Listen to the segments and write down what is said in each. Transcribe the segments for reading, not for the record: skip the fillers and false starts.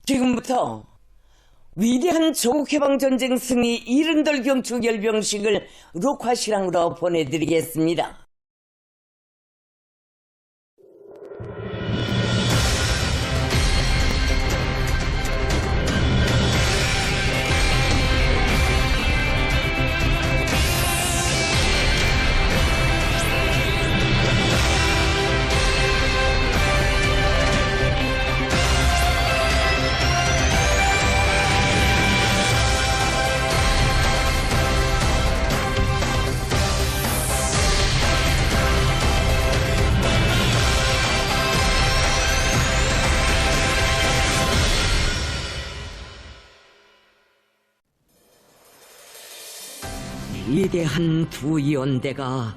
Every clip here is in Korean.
지금부터 위대한 조국해방전쟁 승리 이른덜 경축 열병식을 녹화실황으로 보내드리겠습니다. 위대한 두 연대가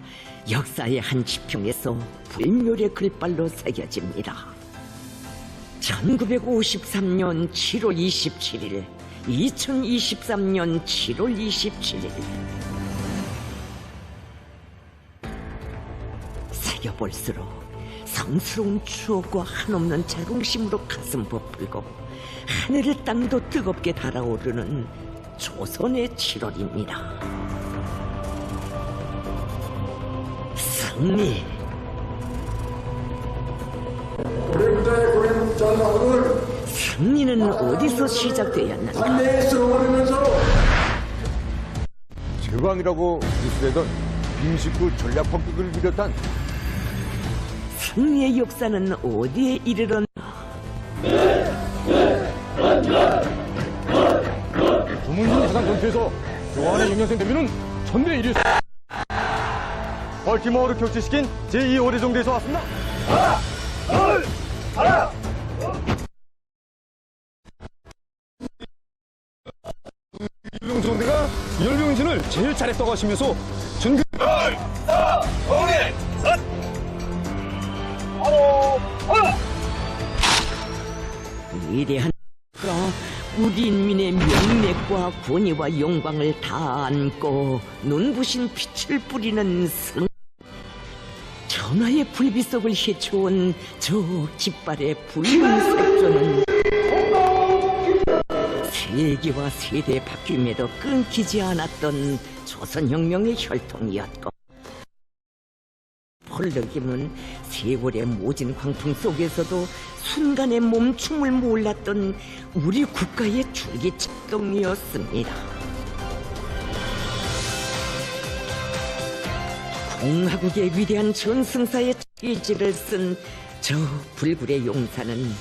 역사의 한 지평에서 불멸의 글발로 새겨집니다. 1953년 7월 27일, 2023년 7월 27일. 새겨볼수록 성스러운 추억과 한없는 자긍심으로 가슴 부풀고 하늘을 땅도 뜨겁게 달아오르는 조선의 7월입니다. 승리. 승리는 어디서 시작되었는가? 제왕이라고 기술되던 빙식구 전략 폭격을 비롯한 승리의 역사는 어디에 이르렀나? 조문신 해상 전투에서 교환의 영양생 대비는 전대 1위 벌티모어를 격추시킨 제2오래종대에서 왔습니다. 열병종대가 열병신을 제일 잘했다고 하시면서 전국 위대한 우리 인민의 명맥과 권위와 영광을 다 안고 눈부신 빛을 뿌리는 승. 전하의 불빛 속을 헤쳐온 저 깃발의 붉은 색조는 세기와 세대 바뀜에도 끊기지 않았던 조선혁명의 혈통이었고, 펄럭임은 세월의 모진 광풍 속에서도 순간의 멈춤을 몰랐던 우리 국가의 줄기차동이었습니다. 공화국의 위대한 전승사의 일지를 쓴 저 불굴의 용사는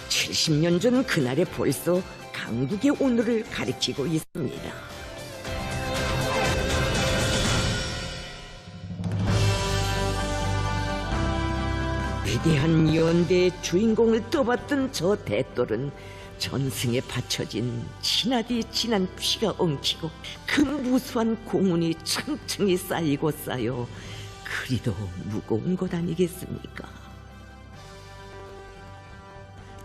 70년 전 그날에 벌써 강국의 오늘을 가리키고 있습니다. 위대한 연대의 주인공을 떠받든 저 대돌은 전승에 바쳐진 지나디 진한 피가 엉키고 그 무수한 공운이 층층이 쌓이고 쌓여 그리도 무거운 것 아니겠습니까?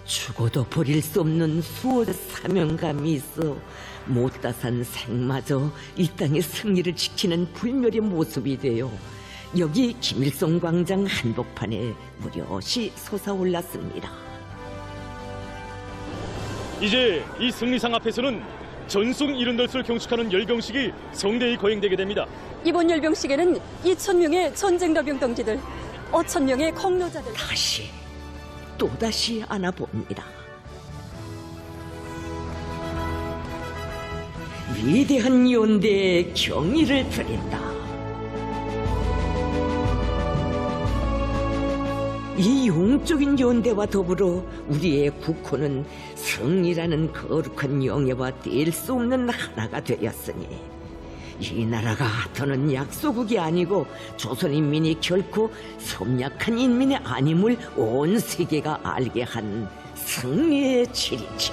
죽어도 버릴 수 없는 수호의 사명감이 있어 못다 산 생마저 이 땅의 승리를 지키는 불멸의 모습이 되어 여기 김일성 광장 한복판에 무료시 솟아올랐습니다. 이제 이 승리상 앞에서는 전송 이른덜을 경축하는 열병식이 성대히 거행되게 됩니다. 이번 열병식에는 2,000명의 전쟁가병 동지들, 5,000명의 공로자들 다시 또다시 안아봅니다. 위대한 연대에 경의를 드린다. 이 용적인 연대와 더불어 우리의 국호는 승리라는 거룩한 영예와 뗄 수 없는 하나가 되었으니 이 나라가 더는 약소국이 아니고 조선인민이 결코 섬약한 인민이 아님을 온 세계가 알게 한 승리의 지리지.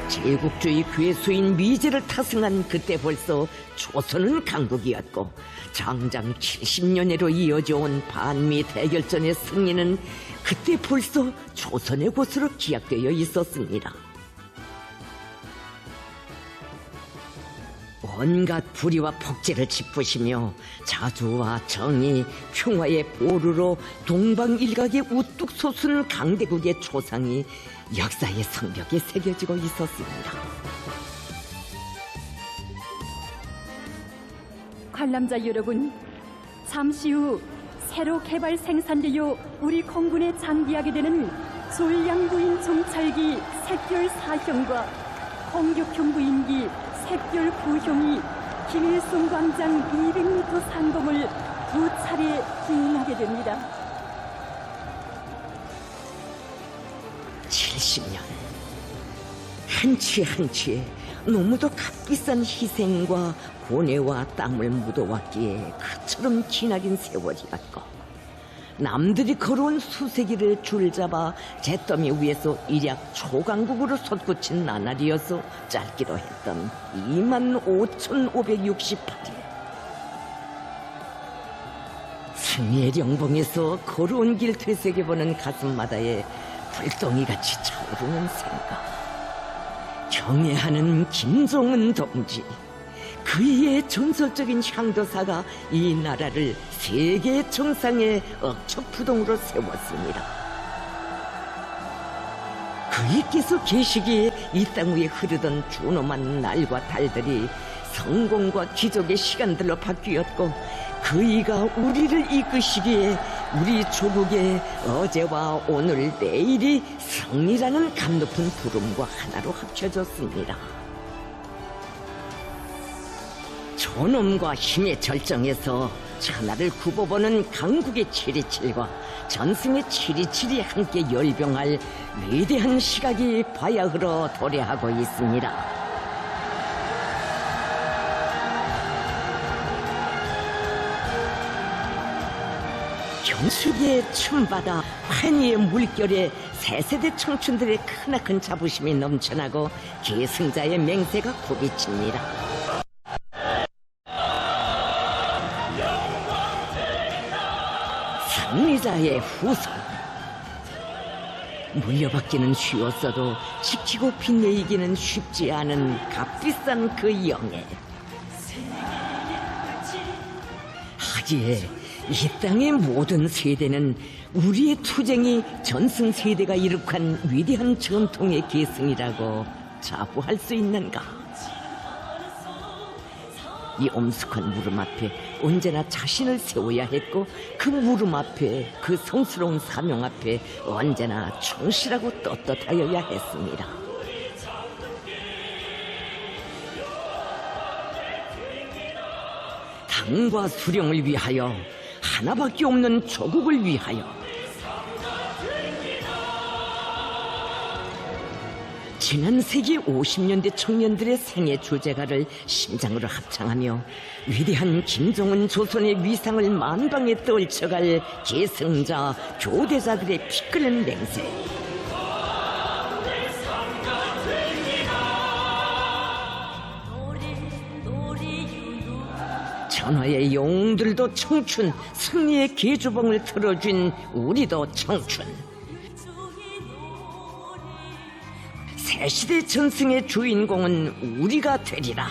제국주의 괴수인 미제를 타승한 그때 벌써 조선은 강국이었고 장장 70년여로 이어져온 반미 대결전의 승리는 그때 벌써 조선의 곳으로 기약되어 있었습니다. 온갖 불의와 폭제를 짚으시며 자주와 정의, 평화의 보루로 동방일각에 우뚝 솟은 강대국의 초상이 역사의 성벽에 새겨지고 있었습니다. 관람자 여러분, 잠시 후 새로 개발 생산되어 우리 공군에 장비하게 되는 졸량부인 정찰기 샛별 4형과 공격형 부인기 샛별 9형이 김일성 광장 200m 상공을 두 차례 기인하게 됩니다. 70년 한 치 한 치에 너무도 값비싼 희생과 고뇌와 땀을 묻어왔기에 그처럼 기나긴 세월이 갔고, 남들이 걸어온 수세기를 줄잡아 잿더미 위에서 일약 초강국으로 솟구친 나날이어서 짧기로 했던 25,568일. 승리의 영봉에서 걸어온 길 되새겨보는 가슴마다에 불덩이같이 차오르는 생각. 경애하는 김정은 동지, 그의 전설적인 향도사가 이 나라를 세계 정상의 억척부동으로 세웠습니다. 그이께서 계시기에 이 땅 위에 흐르던 준엄한 날과 달들이 성공과 기적의 시간들로 바뀌었고, 그이가 우리를 이끄시기에 우리 조국의 어제와 오늘 내일이 승리라는 감높은 부름과 하나로 합쳐졌습니다. 존엄과 힘의 절정에서 천하를 굽어보는 강국의 727과 전승의 727이 함께 열병할 위대한 시각이 바야흐로 도래하고 있습니다. 경숙이의 춤바다 환희의 물결에 새세대 청춘들의 크나큰 자부심이 넘쳐나고 계승자의 맹세가 굽이칩니다. 승리자의 후손. 물려받기는 쉬웠어도 지키고 빛내이기는 쉽지 않은 값비싼 그 영예. 하기에 이 땅의 모든 세대는 우리의 투쟁이 전승세대가 이룩한 위대한 전통의 계승이라고 자부할 수 있는가? 이 엄숙한 물음 앞에 언제나 자신을 세워야 했고, 그 물음 앞에, 그 성스러운 사명 앞에 언제나 충실하고 떳떳하여야 했습니다. 당과 수령을 위하여, 하나밖에 없는 조국을 위하여, 지난 세기 50년대 청년들의 생애 주제가를 심장으로 합창하며 위대한 김정은 조선의 위상을 만방에 떨쳐갈 계승자, 교대자들의 피 끓는 맹세. 천하의 영웅들도 청춘, 승리의 계주봉을 틀어준 우리도 청춘. 새시대 전승의 주인공은 우리가 되리라.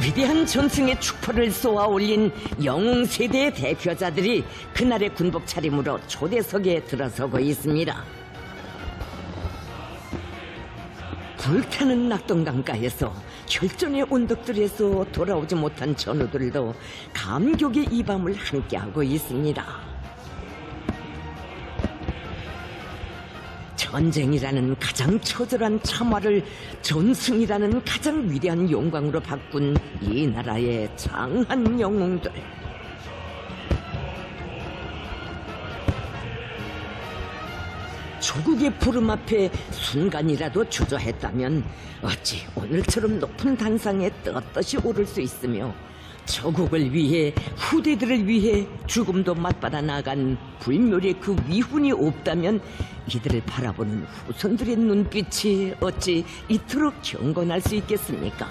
위대한 전승의 축포를 쏘아 올린 영웅 세대의 대표자들이 그날의 군복 차림으로 초대석에 들어서고 있습니다. 불타는 낙동강가에서 혈전의 언덕들에서 돌아오지 못한 전우들도 감격의 이 밤을 함께하고 있습니다. 전쟁이라는 가장 처절한 참화를 전승이라는 가장 위대한 영광으로 바꾼 이 나라의 장한 영웅들. 조국의 부름 앞에 순간이라도 주저했다면 어찌 오늘처럼 높은 단상에 떳떳이 오를 수 있으며 조국을 위해 후대들을 위해 죽음도 맞받아 나간 불멸의 그 위훈이 없다면 이들을 바라보는 후손들의 눈빛이 어찌 이토록 경건할 수 있겠습니까?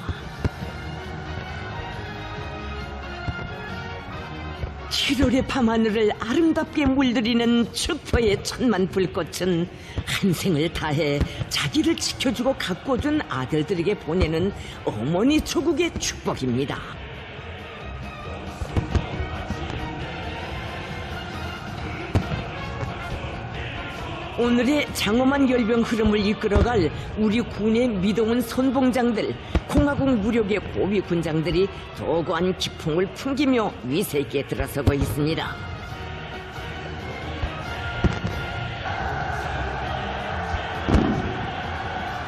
7월의 밤하늘을 아름답게 물들이는 축포의 천만 불꽃은 한 생을 다해 자기를 지켜주고 가꿔준 아들들에게 보내는 어머니 조국의 축복입니다. 오늘의 장엄한 열병 흐름을 이끌어갈 우리 군의 미동은 선봉장들, 공화국 무력의 고위 군장들이 도구한 기풍을 풍기며 위세 있게 들어서고 있습니다.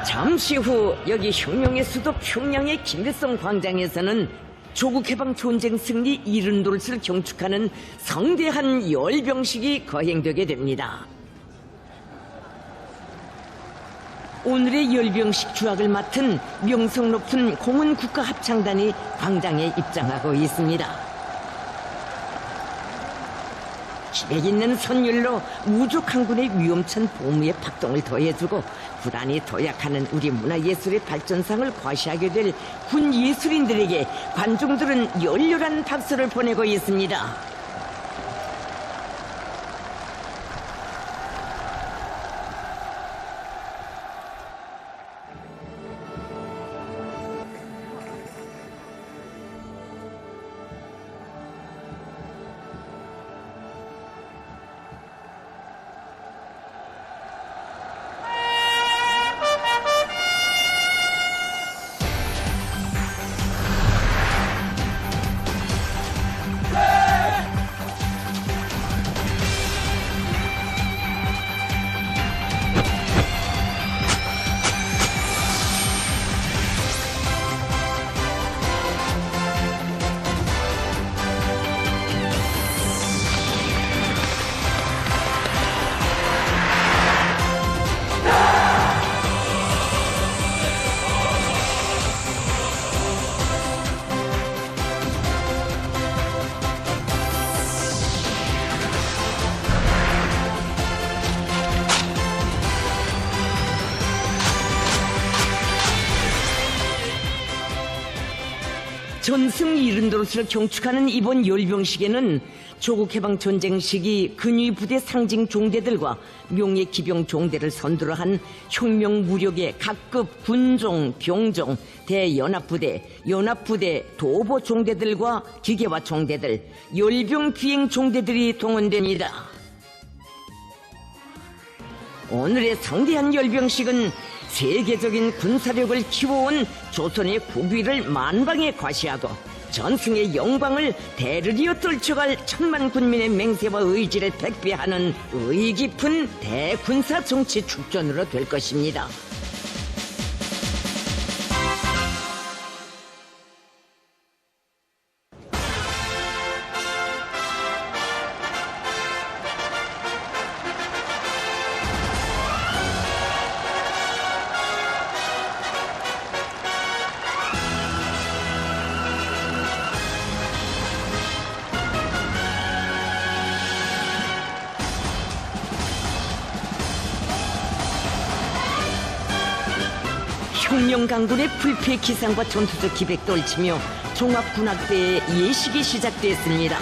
잠시 후 여기 혁명의 수도 평양의 김일성 광장에서는 조국 해방 전쟁 승리 70돌을 경축하는 성대한 열병식이 거행되게 됩니다. 오늘의 열병식 주악을 맡은 명성 높은 공은 국가합창단이 광장에 입장하고 있습니다. 기백 있는 선율로 우주 강군의 위험천 보무에 박동을 더해주고 부단히 도약하는 우리 문화예술의 발전상을 과시하게 될 군 예술인들에게 관중들은 열렬한 박수를 보내고 있습니다. 전승 70돌을 경축하는 이번 열병식에는 조국 해방 전쟁 시기 근위 부대 상징 종대들과 명예 기병 종대를 선두로 한 혁명 무력의 각급 군종, 병종, 대연합부대, 연합부대, 도보 종대들과 기계화 종대들, 열병 비행 종대들이 동원됩니다. 오늘의 성대한 열병식은 세계적인 군사력을 키워온 조선의 국위를 만방에 과시하고 전승의 영광을 대르리어 떨쳐갈 천만 군민의 맹세와 의지를 백배하는 의의 깊은 대군사 정치 축전으로 될 것입니다. 혁명 강군의 불패 기상과 전투적 기백도 얽히며 종합군악대의 예식이 시작됐습니다.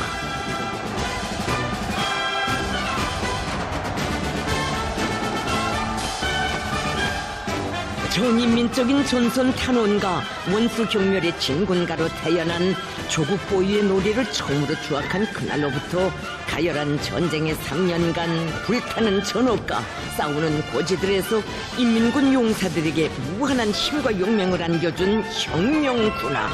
전인민적인 전선 탄원과 원수 경멸의 진군가로 태어난 조국 보유의 노래를 처음으로 주악한 그날로부터 가열한 전쟁의 3년간 불타는 전옥과 싸우는 고지들에서 인민군 용사들에게 무한한 힘과 용맹을 안겨준 혁명군악.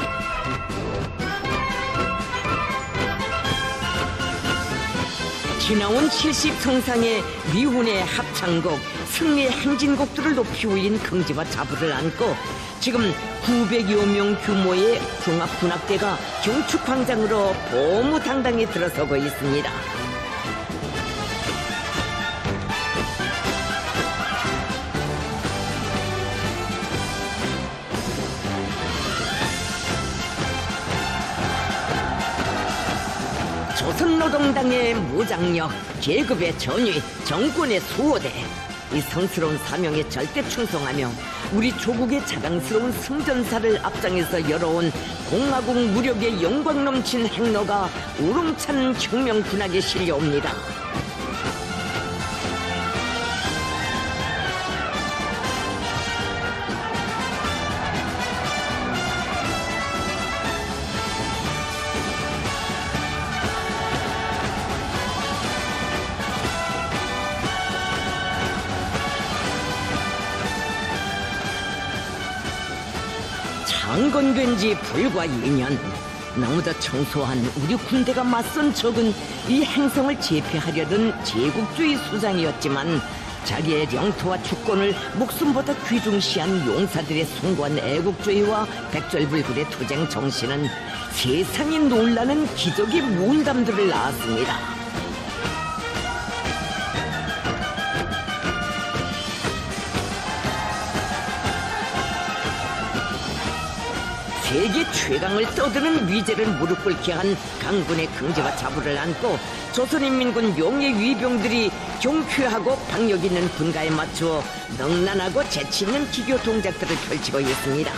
지나온 70성상의 위훈의 합창곡, 승리의 행진곡들을 높이 올린 긍지와 자부를 안고 지금 900여 명 규모의 종합군악대가 경축광장으로 보무당당히 들어서고 있습니다. 조선노동당의 무장력, 계급의 전위, 정권의 수호대. 이 성스러운 사명에 절대 충성하며 우리 조국의 자랑스러운 승전사를 앞장에서 열어온 공화국 무력의 영광 넘친 행로가 우렁찬 혁명 군악에 실려옵니다. 창건된 지 불과 2년, 너무도 청소한 우리 군대가 맞선 적은 이 행성을 제패하려던 제국주의 수장이었지만 자기의 영토와 주권을 목숨보다 귀중시한 용사들의 숭고한 애국주의와 백절불굴의 투쟁 정신은 세상이 놀라는 기적의 문담들을 낳았습니다. 세계 최강을 떠드는 위제를 무릎 꿇게 한 강군의 긍지와 자부를 안고 조선인민군 용의 위병들이 경쾌하고 박력 있는 군가에 맞추어 넉난하고 재치 있는 기교 동작들을 펼치고 있습니다.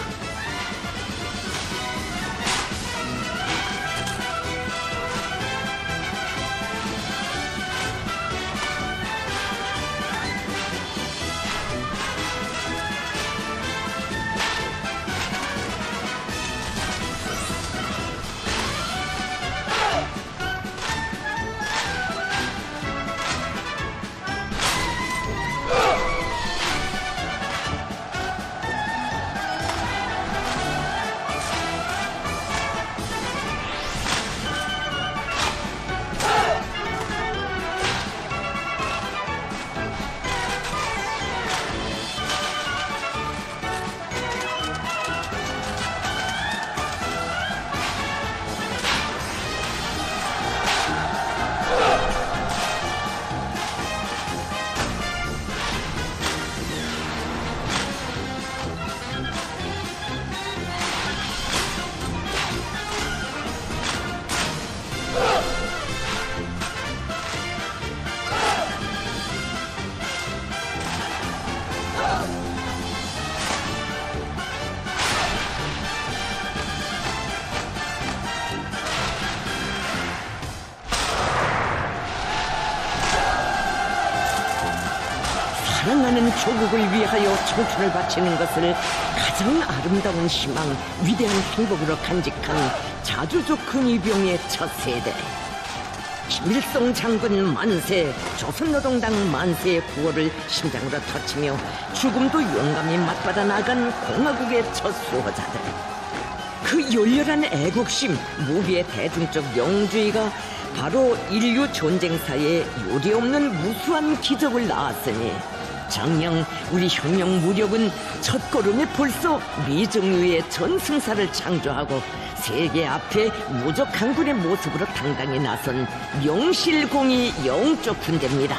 사랑하는 조국을 위하여 청춘을 바치는 것을 가장 아름다운 희망, 위대한 행복으로 간직한 자주족 근위병의 첫 세대. 김일성 장군 만세, 조선노동당 만세의 구호를 심장으로 터치며 죽음도 용감히 맞받아 나간 공화국의 첫 수호자들. 그 열렬한 애국심, 무비의 대중적 영웅주의가 바로 인류 전쟁사에 요리없는 무수한 기적을 낳았으니 정녕 우리 혁명 무력은 첫걸음에 벌써 미정유의 전승사를 창조하고 세계 앞에 무적 강군의 모습으로 당당히 나선 명실공히 영적 군대입니다.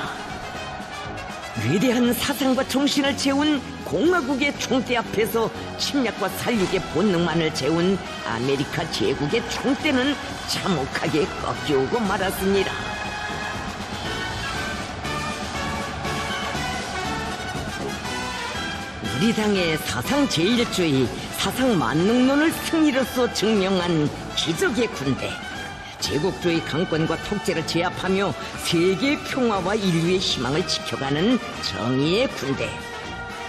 위대한 사상과 정신을 채운 공화국의 총대 앞에서 침략과 살육의 본능만을 채운 아메리카 제국의 총대는 참혹하게 꺾여오고 말았습니다. 우리 당의 사상 제일주의, 사상 만능론을 승리로서 증명한 기적의 군대. 제국주의 강권과 통제를 제압하며 세계 평화와 인류의 희망을 지켜가는 정의의 군대.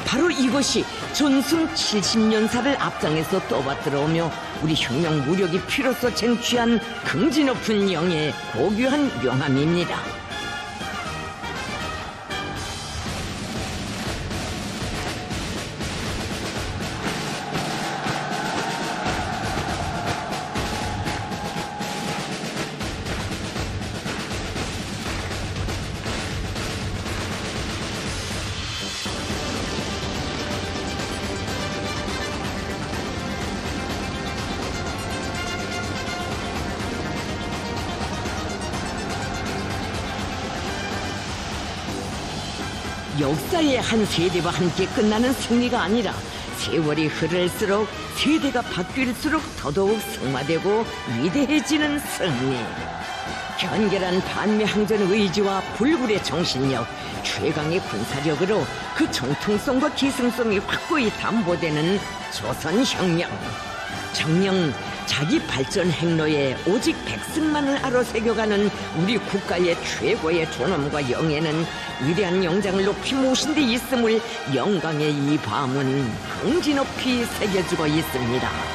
바로 이것이 전승 70년사를 앞장에서 떠받들어오며 우리 혁명 무력이 피로써 쟁취한 긍지 높은 영예의 고귀한 명함입니다. 역사의 한 세대와 함께 끝나는 승리가 아니라 세월이 흐를수록 세대가 바뀔수록 더더욱 승화되고 위대해지는 승리. 견결한 반미항전 의지와 불굴의 정신력, 최강의 군사력으로 그 정통성과 기승성이 확고히 담보되는 조선혁명. 정녕 자기 발전 행로에 오직 백승만을 아로새겨가는 우리 국가의 최고의 존엄과 영예는 위대한 영장을 높이 모신 데 있음을 영광의 이 밤은 긍지 높이 새겨주고 있습니다.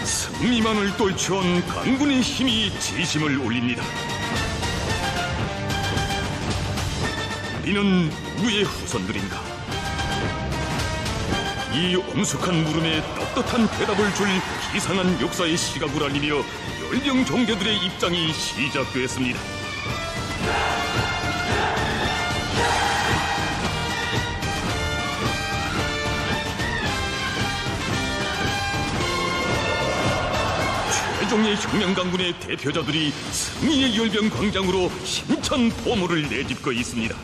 승리만을 떨쳐온 강군의 힘이 지심을 올립니다. 우리는 누구의 후손들인가? 이 엄숙한 물음에 떳떳한 대답을 줄 기상한 역사의 시각을 알리며 열병 종대들의 입장이 시작됐습니다. 최종의 혁명 강군의 대표자들이 승리의 열병 광장으로 힘찬 포물을 내딛고 있습니다.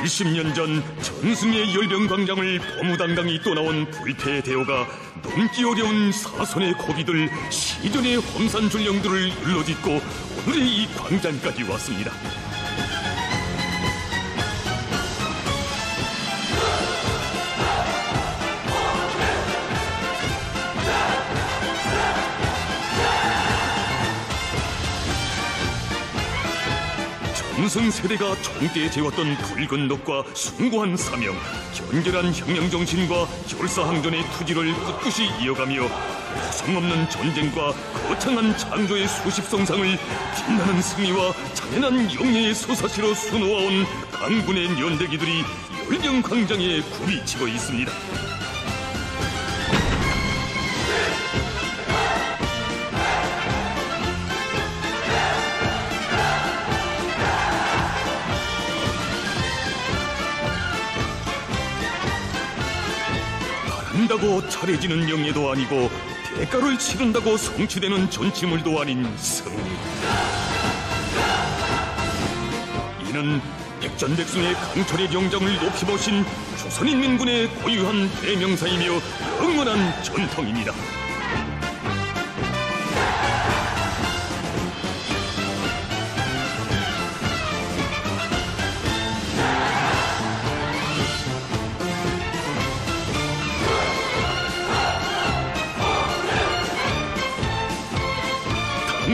70년 전 전승의 열병 광장을 보무당당히 떠나온 불패의 대오가 넘기 어려운 사선의 고비들 시전의 험산 전령들을 눌러짓고 오늘의 이 광장까지 왔습니다. 전승 세대가 총대에 재웠던 붉은 넋과 숭고한 사명, 견결한 혁명 정신과 결사항전의 투지를 꿋꿋이 이어가며 보상없는 전쟁과 거창한 창조의 수십성상을 빛나는 승리와 잔인한 영예의 솟아시로 수놓아온 강군의 연대기들이 열병 광장에 굽이치고 있습니다. 바란다고 잘해지는 영예도 아니고 대가를 치른다고 성취되는 전치물도 아닌 승리. 이는 백전백승의 강철의 영장을 높이 모신 조선인민군의 고유한 대명사이며 영원한 전통입니다.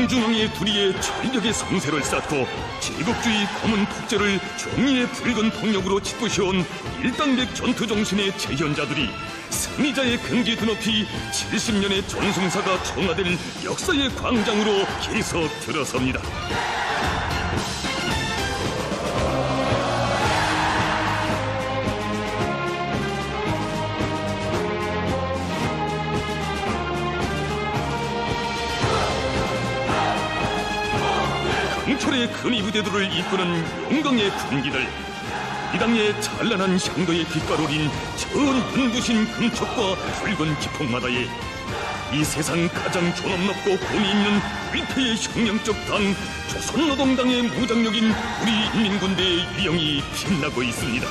당중앙의 두리에 전력의 성세를 쌓고 제국주의 검은 폭제를 정의의 붉은 폭력으로 짓부셔온 일당백 전투정신의 재현자들이 승리자의 긍지 드높이 70년의 전승사가 청화될 역사의 광장으로 계속 들어섭니다. 강철의 금이 부대들을 이끄는 용광의 군기들, 이 당의 찬란한 향도의 깃발올린 저 눈부신 금촉과 붉은 기폭마다에 이 세상 가장 존엄롭고 권위 있는 위태의 혁명적 당 조선노동당의 무장력인 우리 인민군대의 위영이 빛나고 있습니다.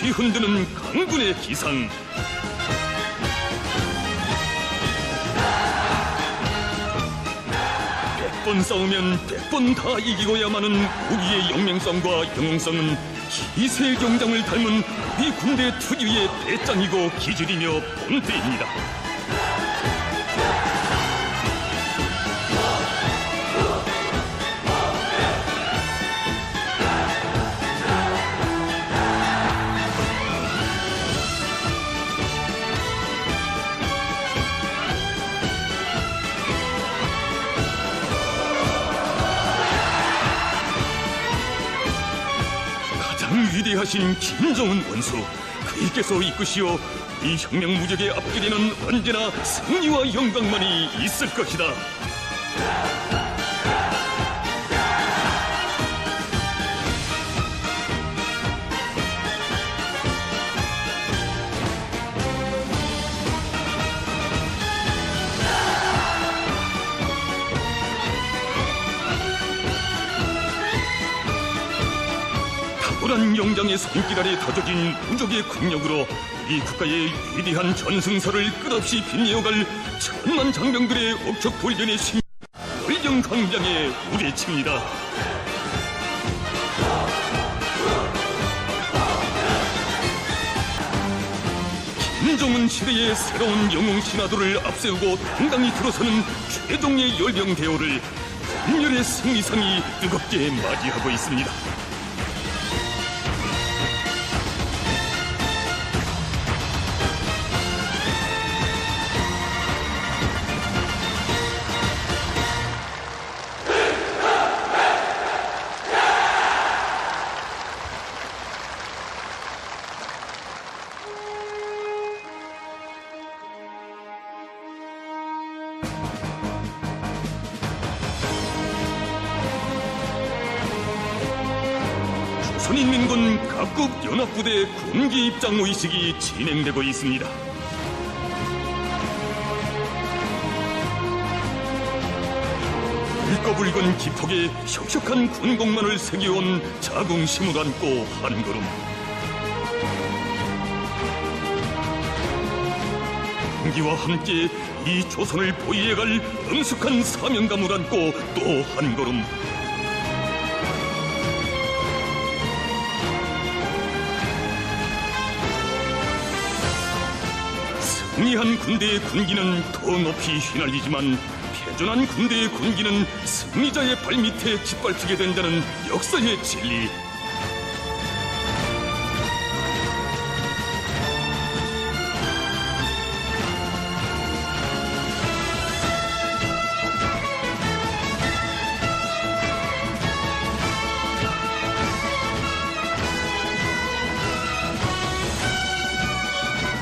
몹시 흔드는 강군의 기상. 백 번 싸우면 100번 다 이기고야마는 우리의 영맹성과 영웅성은 기세 경장을 닮은 우리 군대 특유의 배짱이고 기질이며 본때입니다. 위대하신 김정은 원수, 그이께서 이끄시어 이 혁명무적의 앞길에는 언제나 승리와 영광만이 있을 것이다. 탁월한 영장의 손길 아래 다져진 무적의 국력으로 이 국가의 위대한 전승사를 끝없이 빛내어갈 천만 장병들의 억척불변의 심 월정광장에 우레칩니다. 김정은 시대의 새로운 영웅 신화도를 앞세우고 당당히 들어서는 최종의 열병대오를 분열의 승리상이 뜨겁게 맞이하고 있습니다. 조선인민군 각급 연합부대 군기 입장 의식이 진행되고 있습니다. 불꺼불건 기폭에 혁혁한 군곡만을 새겨온 자궁심을 안고 한 걸음. 군기와 함께 이 조선을 보위해갈 엄숙한 사명감을 안고 또 한 걸음. 승리한 군대의 군기는 더 높이 휘날리지만 패전한 군대의 군기는 승리자의 발밑에 짓밟히게 된다는 역사의 진리.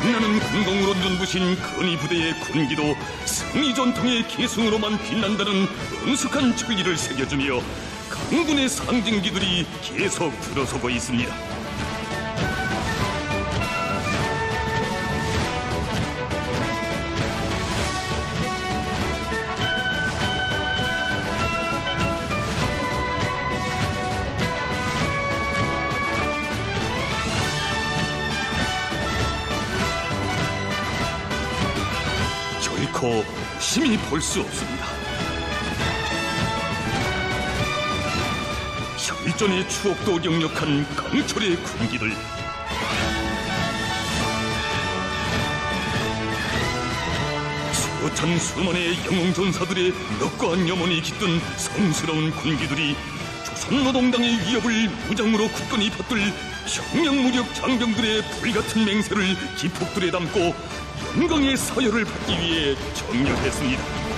빛나는 군공으로 눈부신 건의 부대의 군기도 승리 전통의 계승으로만 빛난다는 엄숙한 진리를 새겨주며 강군의 상징기들이 계속 들어서고 있습니다. 결코 심히 볼 수 없습니다. 혈전의 추억도 역력한 강철의 군기들. 수천 수만의 영웅전사들의 멱과 염원이 깃든 성스러운 군기들이 조선노동당의 위협을 무장으로 굳건히 받들 혁명무력 장병들의 불같은 맹세를 기폭들에 담고 영광의 사열을 받기 위해 정렬했습니다.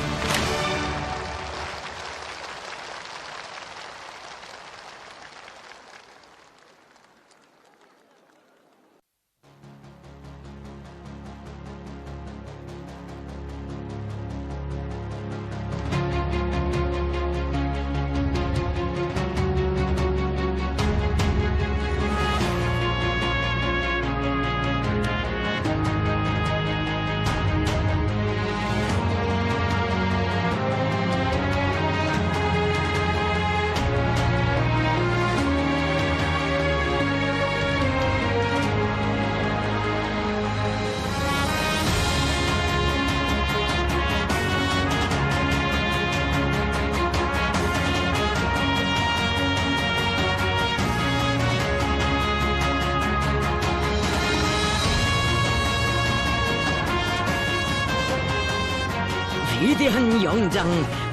위대한 영장,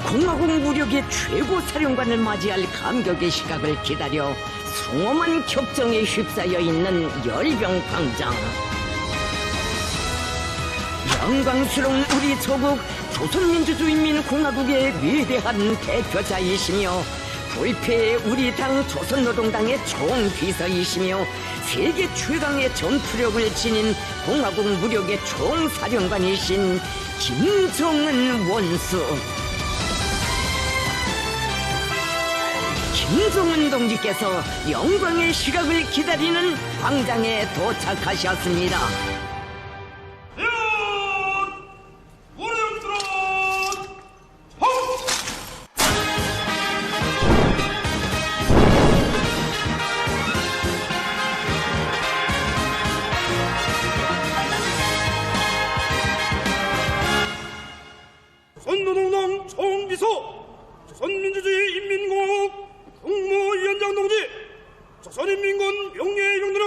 공화국 무력의 최고 사령관을 맞이할 감격의 시각을 기다려 성엄한 격정에 휩싸여 있는 열병 광장. 영광스러운 우리 조국 조선민주주의인민공화국의 위대한 대표자이시며 불패의 우리 당 조선노동당의 총비서이시며 세계 최강의 전투력을 지닌 공화국 무력의 총사령관이신 김정은 원수. 김정은 동지께서 영광의 시각을 기다리는 광장에 도착하셨습니다. 조선노동당 총비서 조선민주주의 인민공화국 국무위원장 동지 조선인민군 명예회장들은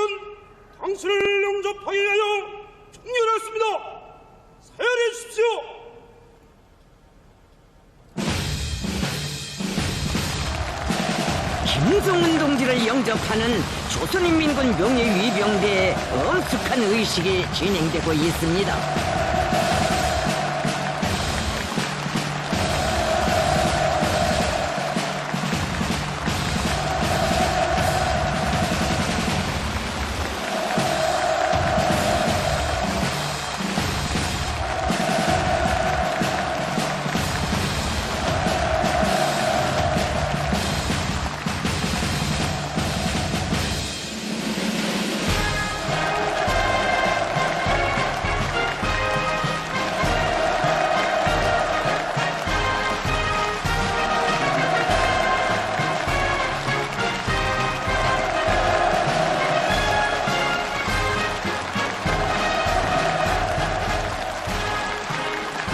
당신을 영접하기 위하여 청렬했습니다. 사열해 주십시오. 김정은 동지를 영접하는 조선인민군 명예위병대의 엄숙한 의식이 진행되고 있습니다.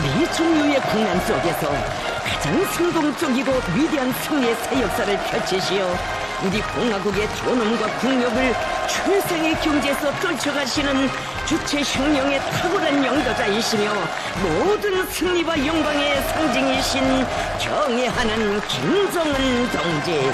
미중유의 국난 속에서 가장 성공적이고 위대한 승리의 새 역사를 펼치시어 우리 공화국의 존엄과 국력을 최상의 경제에서 떨쳐가시는 주체 혁명의 탁월한 영도자이시며 모든 승리와 영광의 상징이신 경애하는 김정은 동지.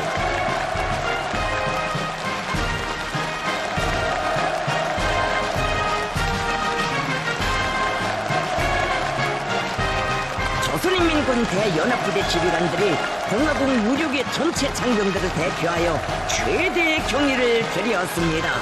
조선인민군 대연합부대 지휘관들이 공화국 무력의 전체 장병들을 대표하여 최대의 경의를 드렸습니다.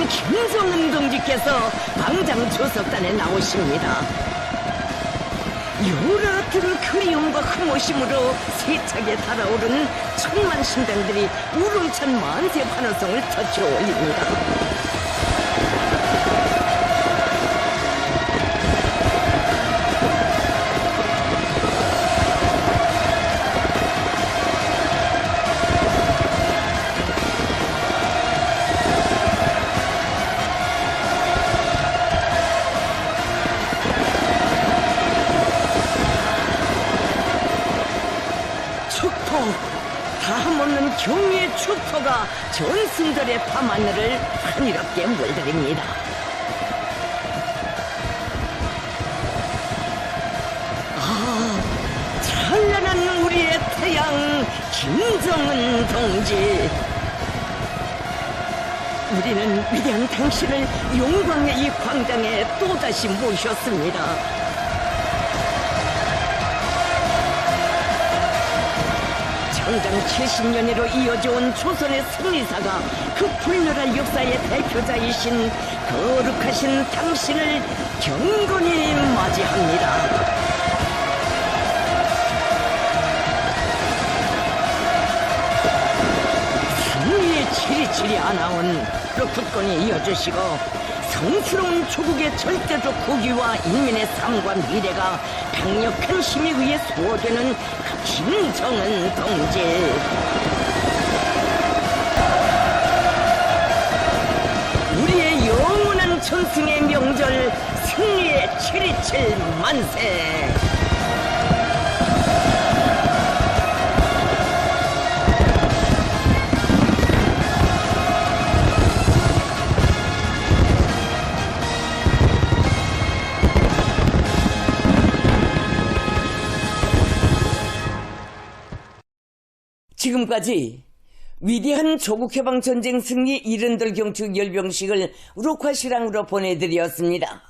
김정은 동지께서 광장 조석단에 나오십니다. 요рат은 그리움과 흠모심으로 세차게 달아오른 천만 신병들이 우렁찬 만세 환호성을 터쳐 올립니다. 다함없는 경의의 축포가 전승들의 밤하늘을 환희롭게 물들입니다. 찬란한 우리의 태양 김정은 동지, 우리는 위대한 당신을 영광의 이 광장에 또다시 모셨습니다. 창장 70년여로 이어져온 조선의 승리사가 그 불멸할 역사의 대표자이신 거룩하신 당신을 경건히 맞이합니다. 승리의 치리치리 아나온 국권이 이어주시고 성스러운 조국의 절대적 국위와 인민의 삶과 미래가 강력한 힘에 의해 소화되는 그 김정은 동지. 우리의 영원한 전승의 명절 승리의 727 만세. 지금까지 위대한 조국해방전쟁 승리 이른들 경축 열병식을 우루콰시랑으로 보내드렸습니다.